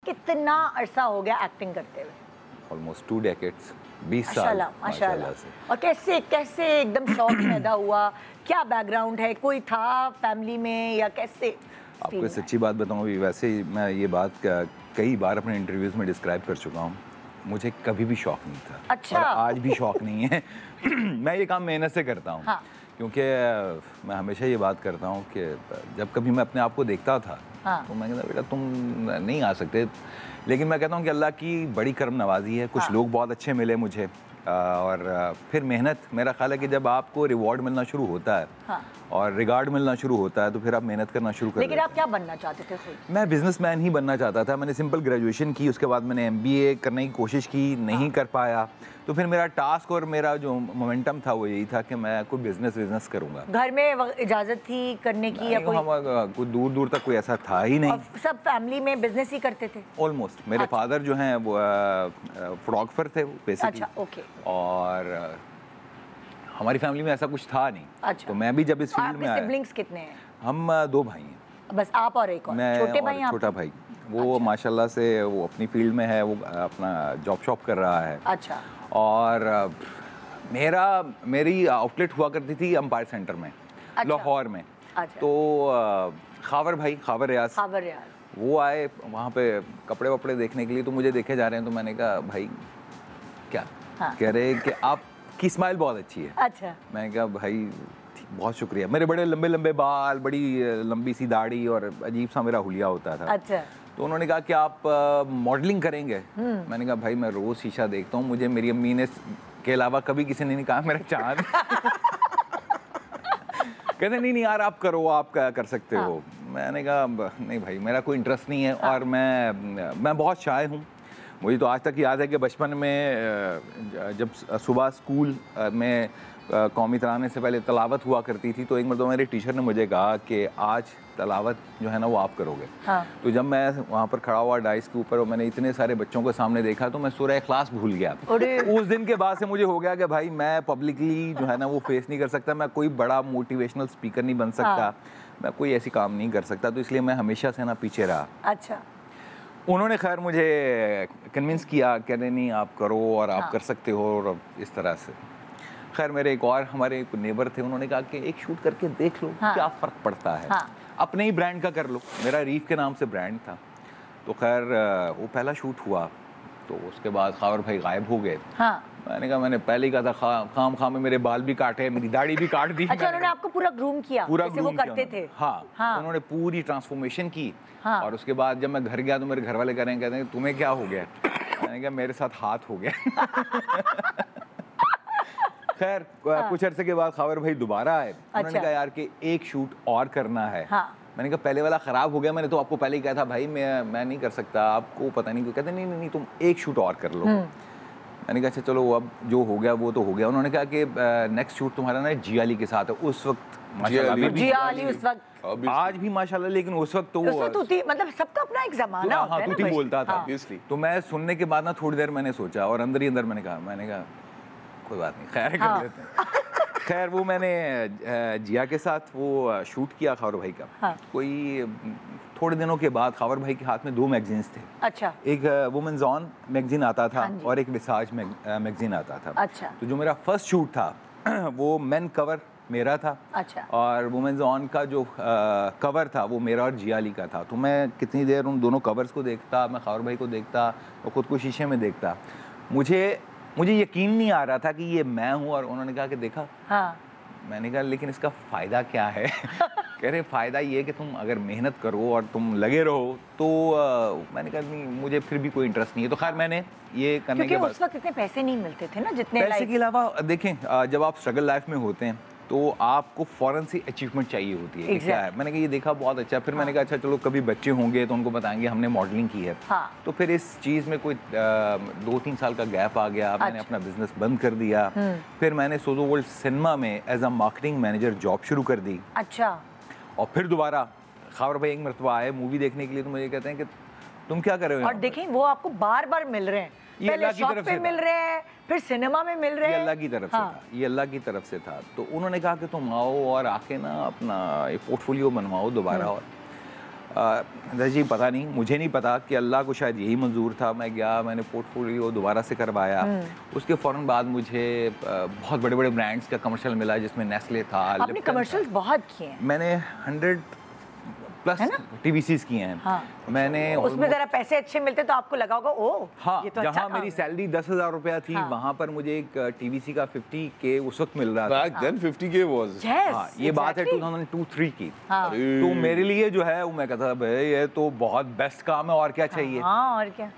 कितना अरसा हो गया एक्टिंग करते हुए? ऑलमोस्ट 2 डेकेड्स, 20 साल माशाल्लाह से। और कैसे कैसे एकदम शौक पैदा हुआ? क्या बैकग्राउंड है, कोई था फैमिली में या कैसे? आपको सच्ची बात बताऊं, अभी वैसे ही मैं ये बात कई बार अपने इंटरव्यूज़ में डिस्क्राइब कर चुका हूँ। मुझे कभी भी शौक नहीं था। अच्छा। और आज भी शौक नहीं है। मैं ये काम मेहनत से करता हूँ। हाँ। क्योंकि मैं हमेशा ये बात करता हूँ कि जब कभी मैं अपने आप को देखता था, हाँ। तो मैं कहता बेटा तुम नहीं आ सकते, लेकिन मैं कहता हूँ कि अल्लाह की बड़ी करम नवाजी है। कुछ लोग बहुत अच्छे मिले मुझे, और फिर मेहनत, मेरा ख्याल है कि जब आपको रिवॉर्ड मिलना शुरू होता है, हाँ। और रिगार्ड मिलना शुरू होता है, तो फिर आप मेहनत करना शुरू कर देते हैं। लेकिन आप क्या बनना चाहते थे फिर? मैं बिजनेसमैन ही बनना चाहता था। मैंने सिंपल ग्रेजुएशन की, उसके बाद मैंने MBA करने की कोशिश की, नहीं कर पाया। तो फिर मेरा टास्क और मेरा जो मोमेंटम था वो यही था कि मैं कोई बिजनेस करूंगा। घर में इजाजत थी करने की या कोई दूर दूर तक कोई ऐसा था ही नहीं। सब फैमिली में बिजनेस ही करते थे ऑलमोस्ट। मेरे फादर जो हैं वो फोटोग्राफर थे बेसिकली। अच्छा, ओके। और हमारी फैमिली में ऐसा कुछ था नहीं। अच्छा। तो मैं भी जब इस फील्ड में आया। सिबलिंग्स कितने हैं? हम 2 भाई हैं। बस आप और एक और? छोटे भाई? छोटा भाई वो अच्छा। माशाल्लाह से वो अपनी फील्ड में है, वो अपना जॉब शॉप कर रहा है। अच्छा। और मेरी आउटलेट हुआ करती थी एम्पायर सेंटर में। अच्छा। लाहौर में। अच्छा। तो खावर रियाज वो आए वहाँ पे कपड़े वपड़े देखने के लिए, तो मुझे देखे जा रहे हैं। तो मैंने कहा भाई क्या? हाँ। कह रहे कि आपकी स्माइल बहुत अच्छी है। अच्छा। मैंने कहा भाई बहुत शुक्रिया। मेरे बड़े लंबे लंबे बाल, बड़ी लंबी सी दाढ़ी और अजीब सा मेरा हुलिया होता था। अच्छा। तो उन्होंने कहा कि आप मॉडलिंग करेंगे? मैंने कहा भाई मैं रोज़ शीशा देखता हूँ, मुझे मेरी अम्मी ने के अलावा कभी किसी ने नहीं कहा मेरा चांद। कहते नहीं यार आप करो, आप कर सकते हो। मैंने कहा नहीं भाई मेरा कोई इंटरेस्ट नहीं है। और मैं बहुत शाय हूँ। मुझे तो आज तक याद है कि बचपन में जब सुबह स्कूल में कौमी तराने से पहले तलावत हुआ करती थी, तो एक मरतबा मेरे टीचर ने मुझे कहा कि आज तलावत जो है ना वो आप करोगे। हाँ। तो जब मैं वहाँ पर खड़ा हुआ डाइस के ऊपर और मैंने इतने सारे बच्चों को सामने देखा, तो मैं सूरह इखलास भूल गया। उस दिन के बाद से मुझे हो गया कि भाई मैं पब्लिकली जो है ना वो फेस नहीं कर सकता, मैं कोई बड़ा मोटिवेशनल स्पीकर नहीं बन सकता। हाँ। मैं कोई ऐसी काम नहीं कर सकता, तो इसलिए मैं हमेशा से ना पीछे रहा। अच्छा। उन्होंने खैर मुझे कन्विंस किया, कह रहे नहीं आप करो और आप कर सकते हो, और इस तरह से। खैर मेरे एक और हमारे एक नेबर थे, उन्होंने कहा कि एक शूट करके देख लो। हाँ। क्या फ़र्क पड़ता है। हाँ। अपने ही ब्रांड का कर लो। मेरा रीफ के नाम से ब्रांड था। तो खैर वो पहला शूट हुआ, तो उसके बाद खावर भाई गायब हो गए। हाँ। मैंने कहा मैंने पहले ही कहा था खाम में मेरे बाल भी काटे, मेरी दाढ़ी भी काट दी। अच्छा, उन्होंने आपको पूरा ग्रूम किया, पूरा जैसे वो करते थे। हाँ, हाँ। उन्होंने पूरी ट्रांसफॉर्मेशन की। हाँ। और उसके बाद जब मैं घर गया तो मेरे घर वाले कहते हैं तुम्हें क्या हो गया? मैंने कहा मेरे साथ हाथ हो गया। खैर कुछ अरसे के बाद खावर भाई दोबारा आए। उन्होंने कहा यार कि एक शूट और करना है। हाँ। मैंने कहा पहले वाला ख़राब हो गया, मैंने तो आपको पहले ही कहा था भाई मैं नहीं कर सकता, आपको पता नहीं क्यों। कहते नहीं तुम एक शूट और कर लो। मैंने कहा अच्छा चलो अब जो हो गया वो तो हो गया। उन्होंने कहा कि नेक्स्ट शूट तुम्हारा ना जिया अली के साथ है। उस वक्त जिया अली उस वक्त, आज भी माशाल्लाह, लेकिन उस वक्त तो मतलब सबका अपना एक ज़माना होता है ना। तूती बोलता था। तो मैं सुनने के बाद ना थोड़ी देर मैंने सोचा, और अंदर ही अंदर मैंने कहा कोई बात नहीं, खैर कर लेते हैं। खैर वो मैंने जिया के साथ वो शूट किया खावर भाई का। हाँ। कोई थोड़े दिनों के बाद खावर भाई के हाथ में 2 मैगजीन्स थे। अच्छा। एक वुमेन्स ऑन मैगजीन आता था और एक विसाज मैगजीन आता था। अच्छा। तो जो मेरा फर्स्ट शूट था वो मेन कवर मेरा था। अच्छा। और वुमेन्स ऑन का जो कवर था वो मेरा और जिया अली का था। तो मैं कितनी देर उन दोनों कवर्स को देखता, मैं खावर भाई को देखता और ख़ुद को शीशे में देखता। मुझे यकीन नहीं आ रहा था कि ये मैं हूँ। और उन्होंने कहा कि देखा। हाँ। मैंने कहा लेकिन इसका फ़ायदा क्या है? कह रहे फ़ायदा ये कि तुम अगर मेहनत करो और तुम लगे रहो तो मैंने कहा नहीं मुझे फिर भी कोई इंटरेस्ट नहीं है। तो खैर मैंने ये करने के बाद, उस वक्त इतने पैसे नहीं मिलते थे ना जितने पैसे के अलावा देखें जब आप स्ट्रगल लाइफ में होते हैं तो आपको फ़ौरन से अचीवमेंट चाहिए होती है। क्या है? मैंने कहा ये देखा बहुत अच्छा। फिर मैंने कहा अच्छा चलो कभी बच्चे होंगे तो उनको बताएंगे हमने मॉडलिंग की है। हाँ। तो फिर इस चीज़ में कोई 2-3 साल का गैप आ गया। मैंने अपना बिजनेस बंद कर दिया। फिर मैंने सोजो वर्ल्ड सिनेमा में as a marketing manager job शुरू कर दी। अच्छा। और फिर दोबारा खावर भाई एक मरतबा आए मूवी देखने के लिए, तो मुझे कहते हैं कि तुम क्या कर रहे हो? और देखें वो आपको बार बार मिल रहे हैं, पहले शॉप पे मिल रहे हैं, फिर सिनेमा में मिल रहे हैं। ये अल्लाह की तरफ से था, ये अल्लाह की तरफ से था। तो उन्होंने कहा कि तुम आओ और आके ना अपना एक पोर्टफोलियो बनवाओ दोबारा। और जी पता नहीं, मुझे नहीं पता कि अल्लाह को शायद यही मंजूर था। मैं गया, मैंने पोर्टफोलियो दोबारा से करवाया। उसके फ़ौरन बाद मुझे बहुत बड़े बड़े ब्रांड्स का कमर्शियल मिला, जिसमें नेस्ले था। आपने कमर्शियल्स बहुत किए हैं। मैंने 100 प्लस TVCs किए हैं। हाँ। मैंने उसमें जरा पैसे अच्छे मिलते तो आपको लगा होगा ओ हाँ, ये तो जहाँ अच्छा मेरी काम है। सैलरी 10,000 रुपया थी, हाँ। वहाँ पर मुझे एक TVC का 50K उस वक्त मिल रहा था। Back then 50K was. Yes, हाँ, ये बात है exactly. 2002-03 की। हाँ। अरे। तो मेरे लिए जो है वो मैं कहता था भाई ये तो बहुत बेस्ट काम है, और क्या चाहिए। हाँ और क्या।